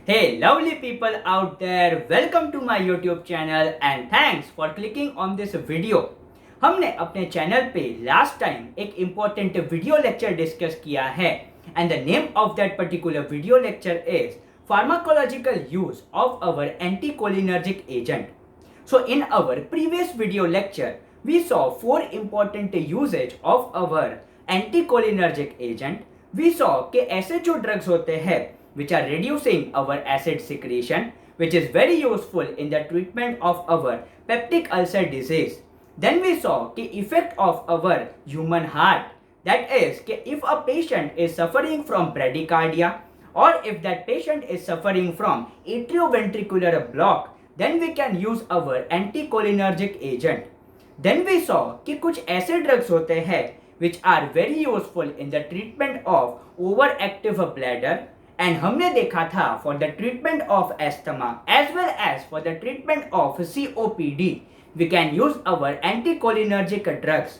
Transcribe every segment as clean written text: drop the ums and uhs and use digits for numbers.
Hey lovely people out there, welcome to my YouTube channel and thanks for clicking on this video. हमने अपने channel पे last time एक important video lecture discuss किया है and the name of that particular video lecture is pharmacological use of our anticholinergic agent. So in our previous video lecture, we saw four important usage of our anticholinergic agent. We saw कि ऐसे जो drugs होते हैं which are reducing our acid secretion, which is very useful in the treatment of our peptic ulcer disease. Then we saw the effect of our human heart, that is if a patient is suffering from bradycardia or if that patient is suffering from atrioventricular block, then we can use our anticholinergic agent. Then we saw कि कुछ ऐसे drugs होते हैं which are very useful in the treatment of overactive bladder, and हमने देखा था for the treatment of asthma as well as for the treatment of COPD we can use our anticholinergic drugs.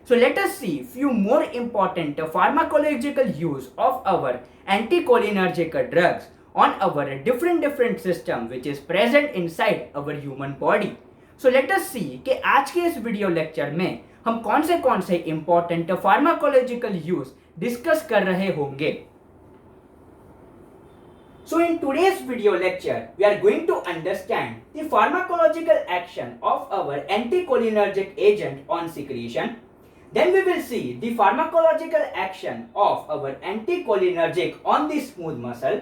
So let us see few more important pharmacological use of our anticholinergic drugs on our different system which is present inside our human body. So let us see कि आज के इस video lecture में हम कौन से important pharmacological use discuss कर रहे होंगे. So in today's video lecture, we are going to understand the pharmacological action of our anticholinergic agent on secretion. Then we will see the pharmacological action of our anticholinergic on the smooth muscle.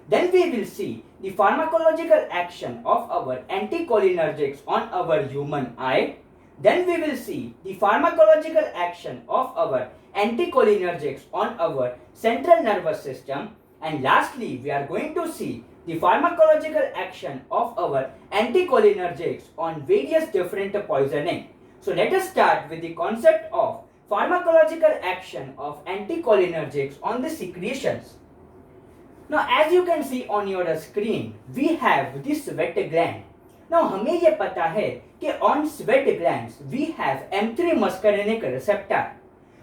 Then we will see the pharmacological action of our anticholinergics on our human eye. Then we will see the pharmacological action of our anticholinergics on our central nervous system. And lastly, we are going to see the pharmacological action of our anticholinergics on various different poisoning. So let us start with the concept of pharmacological action of anticholinergics on the secretions. Now as you can see on your screen, we have the sweat gland. Now हमें ये पता है कि on sweat glands we have M3 muscarinic receptor.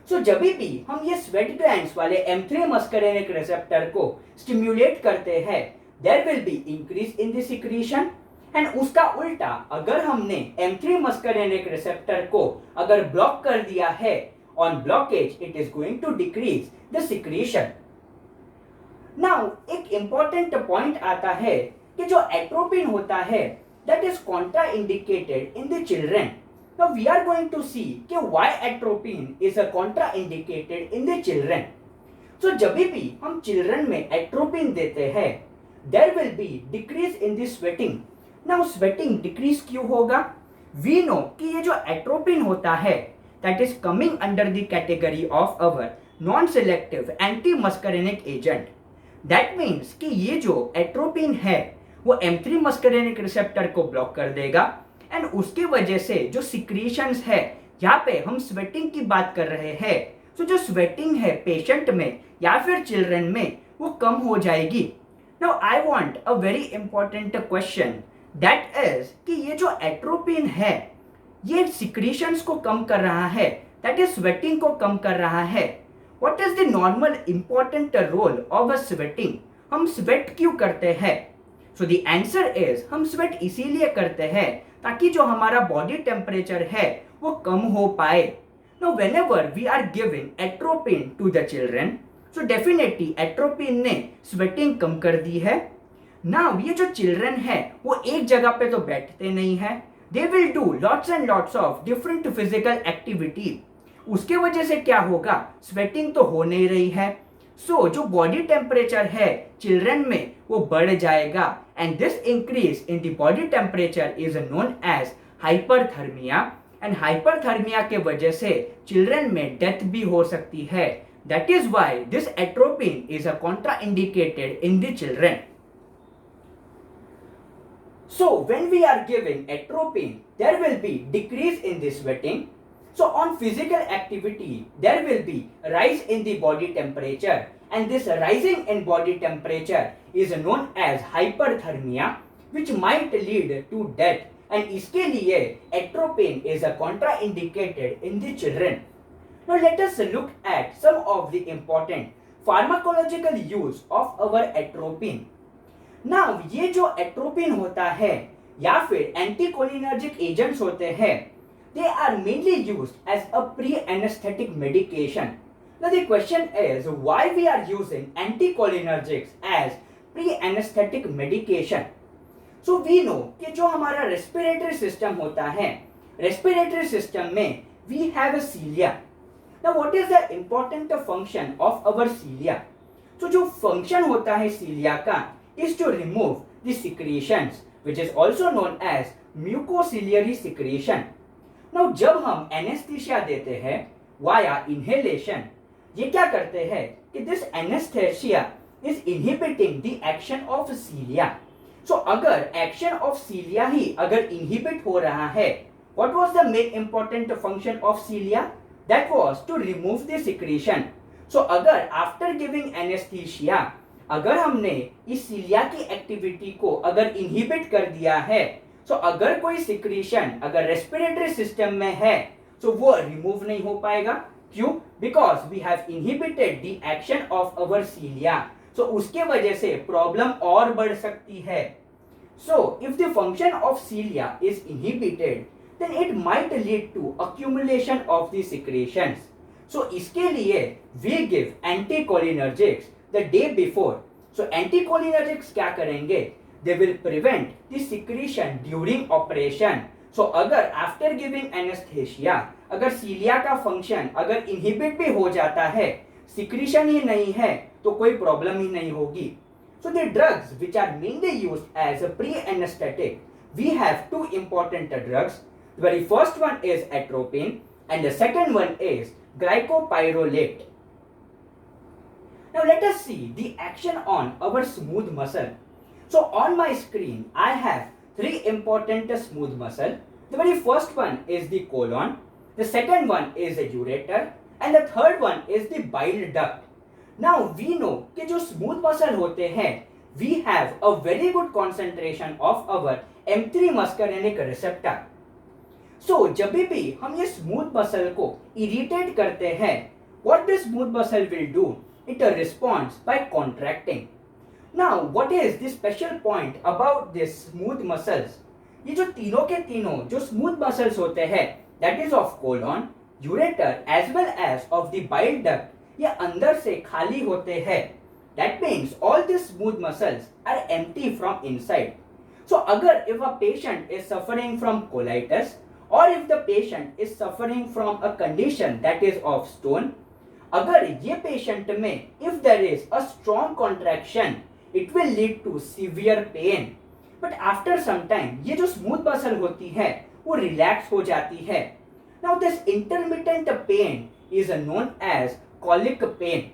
सो जब भी हम ये sweat glands वाले M3 मस्करेनिक रिसेप्टर को स्टिम्युलेट करते हैं, there will be increase in the secretion. And उसका उल्टा अगर हमने M3 मस्करेनिक रिसेप्टर को अगर ब्लॉक कर दिया है, on blockage it is going to decrease the secretion. Now एक इंपॉर्टेंट पॉइंट आता है कि जो एट्रोपिन होता है that is contraindicated in the children. Now we are going to see कि why atropine is a contraindicated in the children. So जब भी हम children में atropine देते हैं, there will be decrease in the sweating. Now sweating decrease क्यों होगा? We know कि ये जो atropine होता है, that is coming under the category of our non-selective anti-muscarinic agent. That means कि ये जो atropine है, वो M3 muscarinic receptor को ब्लॉक कर देगा. एंड उसकी वजह से जो सिक्रीशंस है, यहाँ पे हम स्वेटिंग की बात कर रहे हैं, तो जो स्वेटिंग है पेशेंट में या फिर चिल्ड्रन में वो कम हो जाएगी. Now I want a very important question, that is कि ये जो एट्रोपिन है ये सिक्रीशंस को कम कर रहा है, दैट इज स्वेटिंग को कम कर रहा है. What is the normal important role of a sweating? हम स्वेट क्यों करते हैं? सो द आंसर इज हम स्वेट इसीलिए करते हैं ताकि जो हमारा बॉडी टेम्परेचर है वो कम हो पाए. Now whenever we are giving atropine to the children, so definitely atropine ने स्वेटिंग कम कर दी है. नाउ ये जो चिल्ड्रन है वो एक जगह पे तो बैठते नहीं है, they will do lots and lots of different physical activity. उसके वजह से क्या होगा? स्वेटिंग तो हो नहीं रही है. सो जो बॉडी टेम्परेचर है चिल्ड्रन में वो बढ़ जाएगा and this increase in the body temperature is known as hyperthermia. And hyperthermia के वजह से चिल्ड्रन में डेथ भी हो सकती है. That is why this atropine is a contraindicated in the children. So when we are giving atropine, there will be decrease in the sweating. So on physical activity, there will be rise in the body temperature, and this rising in body temperature is known as hyperthermia, which might lead to death. And इसके लिए atropine is a contraindicated in the children. Now let us look at some of the important pharmacological use of our atropine. Now ये जो atropine होता है या फिर anticholinergic agents होते हैं, they are mainly used as a pre-anesthetic medication. Now the question is why we are using anticholinergics as pre-anesthetic medication. So we know कि जो हमारा respiratory system होता है, respiratory system में we have a cilia. Now what is the important function of our cilia? So जो function होता है cilia का is to remove the secretions which is also known as mucociliary secretion. Now जब हम anaesthesia देते हैं via inhalation, ये क्या करते हैं कि this anaesthesia is inhibiting the action of cilia. So अगर एक्शन ऑफ सीलिया ही अगर इनहिबिट हो रहा है, what was the main important function of cilia? That was to remove the secretion. So अगर आफ्टर गिविंग एनेस्थीसिया अगर हमने इस सीलिया की एक्टिविटी को अगर इनहिबिट कर दिया है, सो अगर कोई सिक्रीशन अगर रेस्पिरेटरी सिस्टम में है तो वो रिमूव नहीं हो पाएगा. क्यों? Because we have inhibited the action of our cilia. So उसके वजह से प्रॉब्लम और बढ़ सकती है. So if the function of cilia is inhibited then it might lead to accumulation of the secretions. So इसके लिए we give anticholinergics the day before. So anticholinergics क्या करेंगे? They will prevent the secretion during operation. So अगर after giving anesthesia अगर सीलिया का function अगर inhibit भी हो जाता है, सिक्रीशन ही नहीं है, तो कोई प्रॉब्लम ही नहीं होगी. So the drugs which are mainly used as a pre-anesthetic, we have two important drugs. The very first one is atropine and the second one is glycopyrrolate. Now let us see the action on our smooth muscle. So on my screen I have three important smooth muscle. The very first one is the colon, the second one is the ureter and the third one is the bile duct. Now we know कि जो smooth muscle होते हैं, we have a very good concentration of our M3 muscarinic receptor. So जब भी हम ये smooth muscle को irritate करते हैं, what this smooth muscle will do? It responds by contracting. Now, what is the special point about this smooth muscles? ये जो तीनों के तीनों जो smooth muscles होते हैं, that is of colon, ureter as well as of the bile duct, ये अंदर से खाली होते हैं. That means all these smooth muscles are empty from inside. So अगर if a patient is suffering from colitis or if the patient is suffering from a condition that is of stone, अगर ये patient में if there is a strong contraction, it will lead to severe pain. But after some time ये जो smooth muscle होती है वो relax हो जाती है. Now this intermittent pain is known as colic pain.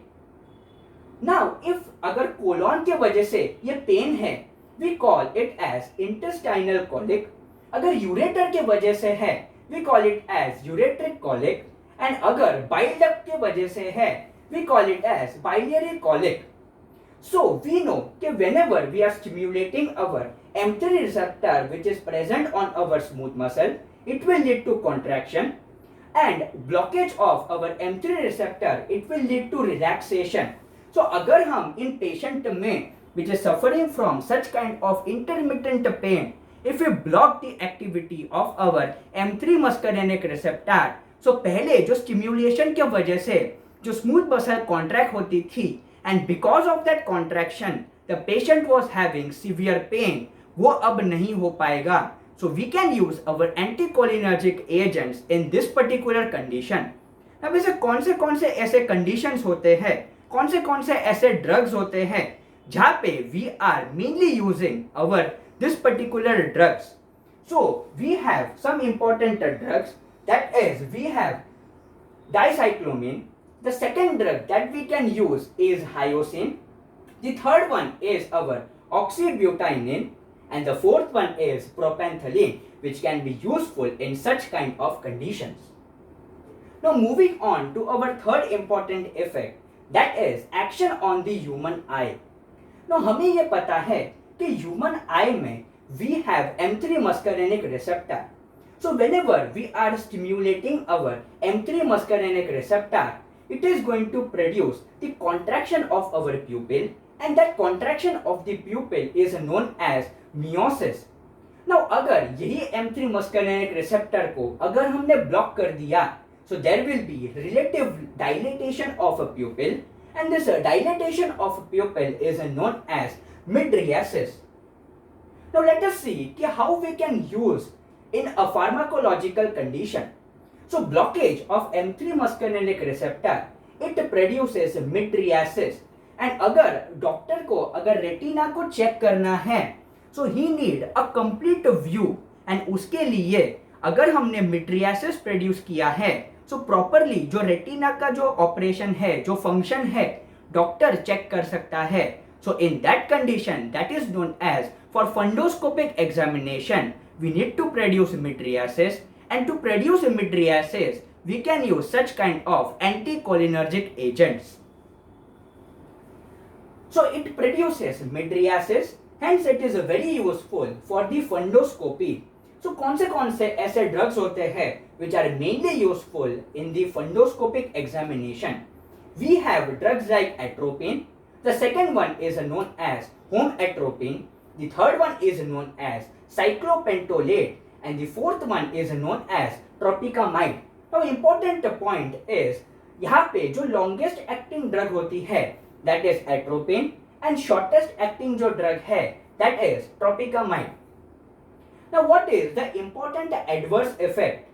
Now if अगर colon के वजह से ये pain है, we call it as intestinal colic. अगर ureter के वजह से है, we call it as ureteric colic. And अगर bile duct के वजह से है, we call it as biliary colic. So we know that whenever we are stimulating our M3 receptor which is present on our smooth muscle, it will lead to contraction, and blockage of our M3 receptor it will lead to relaxation. So अगर हम इन patient में which is suffering from such kind of intermittent pain, if we block the activity of our M3 muscarinic receptor, so पहले जो stimulation के वजह से जो smooth muscle contract होती थी, and because of that contraction the patient was having severe pain, वो अब नहीं हो पाएगा. So we can use our anticholinergic agents in this particular condition. अब इसे कौन से ऐसे conditions होते हैं, कौन से ऐसे drugs होते हैं जहाँ पे we are mainly using our this particular drugs. So we have some important drugs, that is we have dicyclomine. The second drug that we can use is hyoscine. The third one is our oxybutynine and the fourth one is propanthyline, which can be useful in such kind of conditions. Now moving on to our third important effect, that is action on the human eye. Now हमें ये पता है कि human eye में we have M3 muscarinic receptor. So whenever we are stimulating our M3 muscarinic receptor, it is going to produce the contraction of our pupil and that contraction of the pupil is known as meiosis. Now अगर यही M3 muscarinic receptor को अगर हमने block कर दिया, so there will be relative dilatation of a pupil, and this dilatation of a pupil is known as mydriasis. Now let us see how we can use in a pharmacological condition. So blockage of M3 muscarinic receptor, it produces mydriasis, and अगर doctor को अगर retina को check करना है, so he need a complete view, and उसके लिए अगर हमने mydriasis प्रोड्यूस किया है, so properly जो रेटिना का जो ऑपरेशन है, जो फंक्शन है, डॉक्टर चेक कर सकता है. So in that condition, that is known as for fundoscopic examination, we need to produce mydriasis, and to produce mydriasis, we can use such kind of anticholinergic agents. So it produces mydriasis, hence it is very useful for the fundoscopy. So कौन से ऐसे drugs होते हैं which are mainly useful in the fundoscopic examination? We have drugs like atropine. The second one is known as homatropine. The third one is known as cyclopentolate, and the fourth one is known as tropicamide. Now important point is यहाँ पे जो longest acting drug होती है that is atropine, and shortest acting जो drug है that is tropicamide. Now what is the important adverse effect?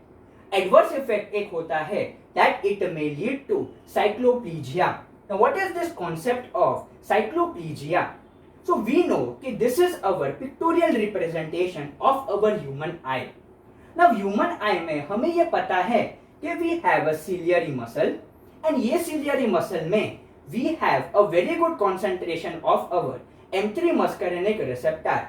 Adverse effect एक होता है that it may lead to cycloplegia. Now what is this concept of cycloplegia? So we know that this is our pictorial representation of our human eye. Now human eye में हमें ये पता है कि we have a ciliary muscle, and ये ciliary muscle में we have a very good concentration of our M3 muscarinic receptor.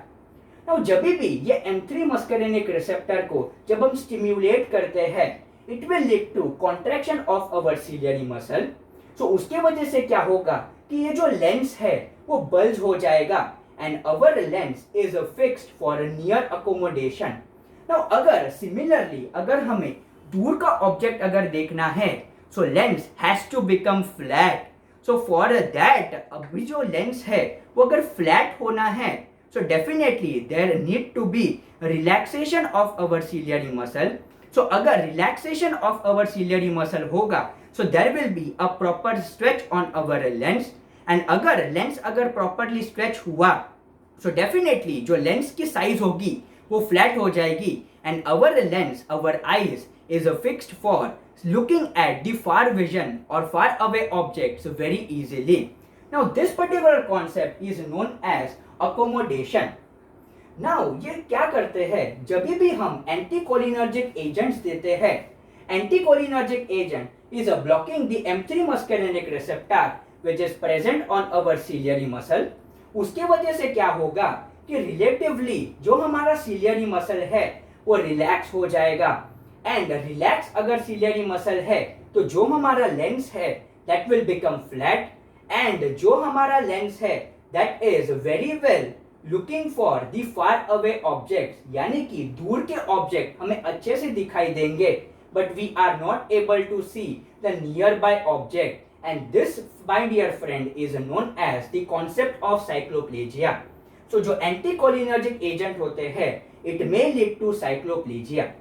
Now जब भी ये M3 muscarinic receptor को जब हम stimulate करते हैं, it will lead to contraction of our ciliary muscle. So उसके वजह से क्या होगा कि ये जो लेंस है वो बल्ज हो जाएगा, and our lens is fixed for near accommodation. Now अगर similarly अगर हमें दूर का ऑब्जेक्ट अगर देखना है, so lens has to become flat. So for that अभी जो लेंस है वो अगर फ्लैट होना है, so definitely there need to be relaxation of our ciliary muscle. So अगर relaxation of our ciliary muscle होगा, so there will be a proper stretch on our lens, and अगर लेंस अगर properly stretch हुआ, so definitely जो lens की size होगी वो flat हो जाएगी, and our lens, our eyes is fixed for looking at the far vision or far away objects very easily. Now this particular concept is known as accommodation. Now ये क्या करते हैं जब भी हम एंटीकोलिनर्जिक एजेंट्स देते हैं, anticholinergic agent is blocking the M3 muscarinic receptor which is present on our ciliary muscle. उसके वजह से क्या होगा कि रिलेटिवली जो हमारा ciliary muscle है वो रिलैक्स हो जाएगा, एंड रिलैक्स अगर ciliary muscle है तो जो हमारा लेंस है that will become flat, and जो हमारा लेंस है that is very well looking for the far away objects, यानी कि दूर के ऑब्जेक्ट हमें अच्छे से दिखाई देंगे, but we are not able to see the nearby object, and this, my dear friend, is known as the concept of cycloplegia. So जो anticholinergic agent होते हैं it may lead to cycloplegia.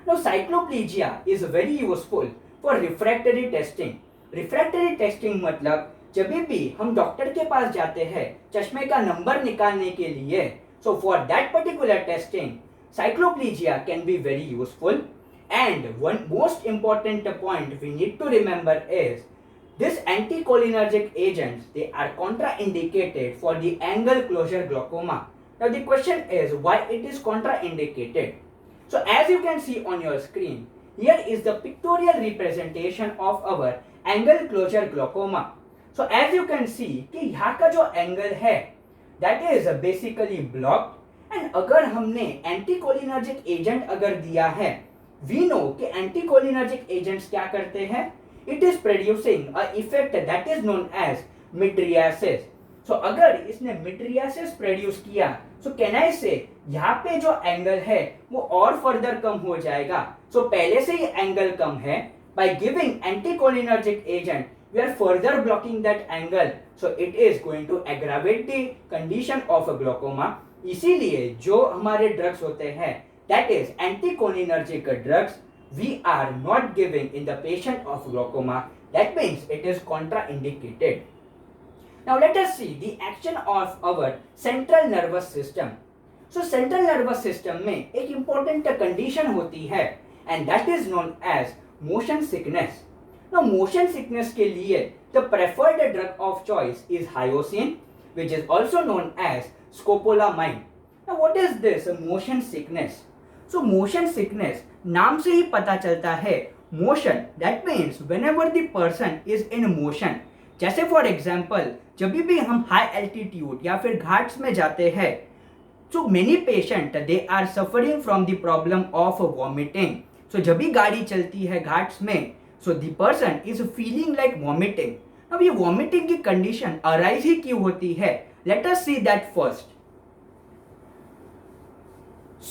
Now cycloplegia is very useful for refractory testing. Refractory testing मतलब जब भी हम doctor के पास जाते हैं चश्मे का नंबर निकालने के लिए, so for that particular testing cycloplegia can be very useful. And one most important point we need to remember is this anticholinergic agents, they are contraindicated for the angle closure glaucoma. Now the question is why it is contraindicated. So as you can see on your screen, here is the pictorial representation of our angle closure glaucoma. So as you can see कि यहाँ का जो angle है that is basically blocked, and अगर हमने anticholinergic agent अगर दिया है, we know कि एंटीकोलिनर्जिक एजेंट्स क्या करते हैं, it is producing a effect that is known as mydriasis. So अगर इसने mydriasis प्रोड्यूस किया, so can I say यहाँ पे जो एंगल है वो और फर्दर कम हो जाएगा. So पहले से ही एंगल कम है, by giving anticholinergic agent we are further blocking that angle so it is going to aggravate the condition of a glaucoma. इसीलिए जो हमारे ड्रग्स होते हैं that is anticholinergic drugs we are not giving in the patient of glaucoma. That means it is contraindicated. Now let us see the action of our central nervous system. So central nervous system में एक important condition होती है and that is known as motion sickness. Now motion sickness के लिए the preferred drug of choice is hyoscine, which is also known as scopolamine. Now what is this motion sickness? So motion sickness नाम से ही पता चलता है motion, that means whenever the person is in motion. जैसे for example जब भी हम high altitude या फिर घाट्स में जाते हैं, so many patient they are suffering from the problem of vomiting. So जब भी गाड़ी चलती है घाट्स में, so the person is feeling like vomiting. अब ये vomiting की कंडीशन अराइज ही क्यों होती है? Let us see that first.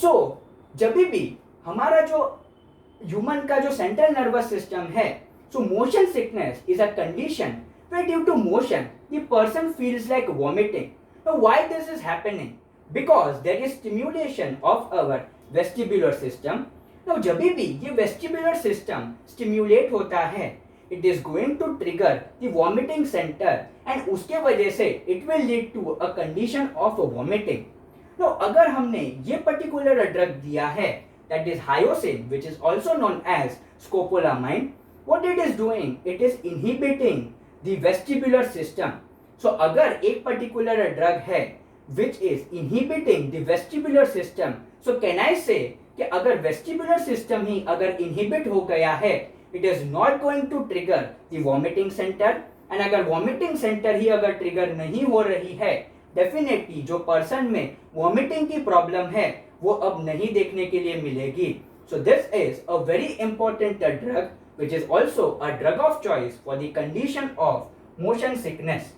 So जब भी हमारा जो ह्यूमन का जो सेंट्रल नर्वस सिस्टम है, so motion sickness is a condition where due to motion the person feels like vomiting. Now why this is happening? Because there is stimulation of our vestibular system. Now जब भी ये vestibular system stimulate होता है, it is going to trigger the vomiting center and उसके वजह से it will lead to a condition of vomiting. Now अगर हमने ये particular drug दिया है that is hyoscine, which is also known as scopolamine, what it is doing? It is inhibiting the vestibular system. So अगर एक particular drug है which is inhibiting the vestibular system, so can I say कि अगर vestibular system ही अगर inhibit हो गया है, it is not going to trigger the vomiting center, and अगर vomiting center ही अगर trigger नहीं हो रही है, definitely जो person में vomiting की problem है वो अब नहीं देखने के लिए मिलेगी. So this is a very important drug which is also a drug of choice for the condition of motion sickness.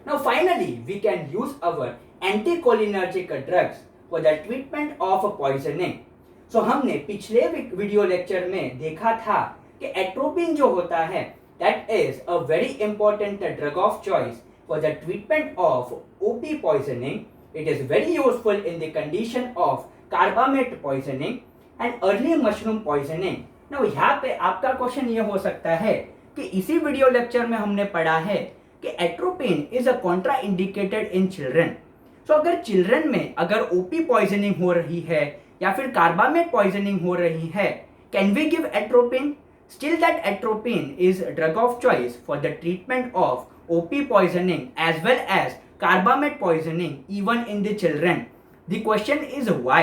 Now finally we can use our anticholinergic drugs for the treatment of poisoning. So हमने पिछले video lecture में देखा था कि atropine जो होता है that is a very important drug of choice for the treatment of OP poisoning. It is very useful in the condition of carbamate poisoning and early mushroom poisoning. Now यहाँ पे आपका क्वेश्चन ये हो सकता है कि इसी वीडियो लेक्चर में हमने पढ़ा है कि atropine is a contraindicated in children. So अगर चिल्ड्रन में अगर ओपी पॉइजनिंग हो रही है या फिर कार्बामेट पॉइजनिंग हो रही है, can we give atropine? Still that atropine is drug of choice for the treatment of OP poisoning as well as carbamate poisoning even in the children. The question is why?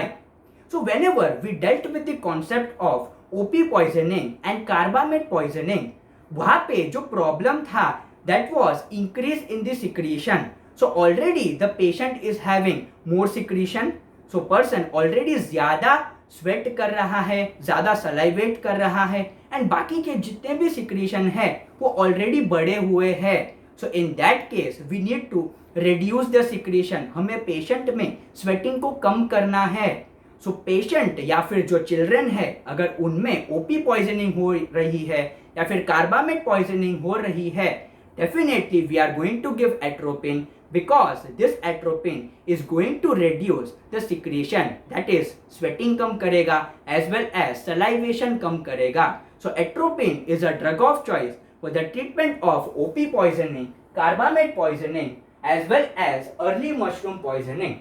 So whenever we dealt with the concept of OP poisoning and carbamate poisoning, वहाँ पे जो problem था that was increase in the secretion. So already the patient is having more secretion. So person already ज़्यादा sweat कर रहा है, ज़्यादा salivate कर रहा है and बाकी के जितने भी secretion है वो already बढ़े हुए हैं. So in that case we need to reduce the secretion. हमें पेशेंट में स्वेटिंग को कम करना है. सो पेशेंट या फिर जो चिल्ड्रन है अगर उनमें ओपी पॉइजनिंग हो रही है या फिर कार्बामेट पॉइजनिंग हो रही है, definitely we are going to give atropine because this atropine is going to reduce the secretion, that is sweating कम करेगा as well as salivation कम करेगा. So atropine is a drug of choice for the treatment of OP poisoning, carbamate poisoning as well as early mushroom poisoning.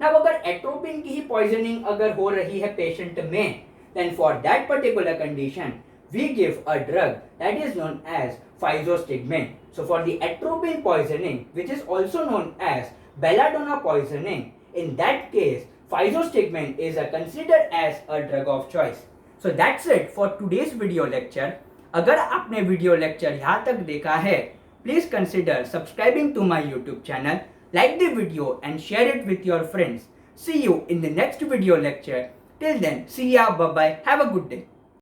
Now अगर atropine की ही poisoning अगर हो रही है patient में, then for that particular condition we give a drug that is known as physostigmine. So for the atropine poisoning, which is also known as belladonna poisoning, in that case physostigmine is considered as a drug of choice. So that's it for today's video lecture. अगर आपने video lecture यहाँ तक देखा है, please consider subscribing to my YouTube channel, like the video and share it with your friends. See you in the next video lecture. Till then, see ya, bye bye, have a good day.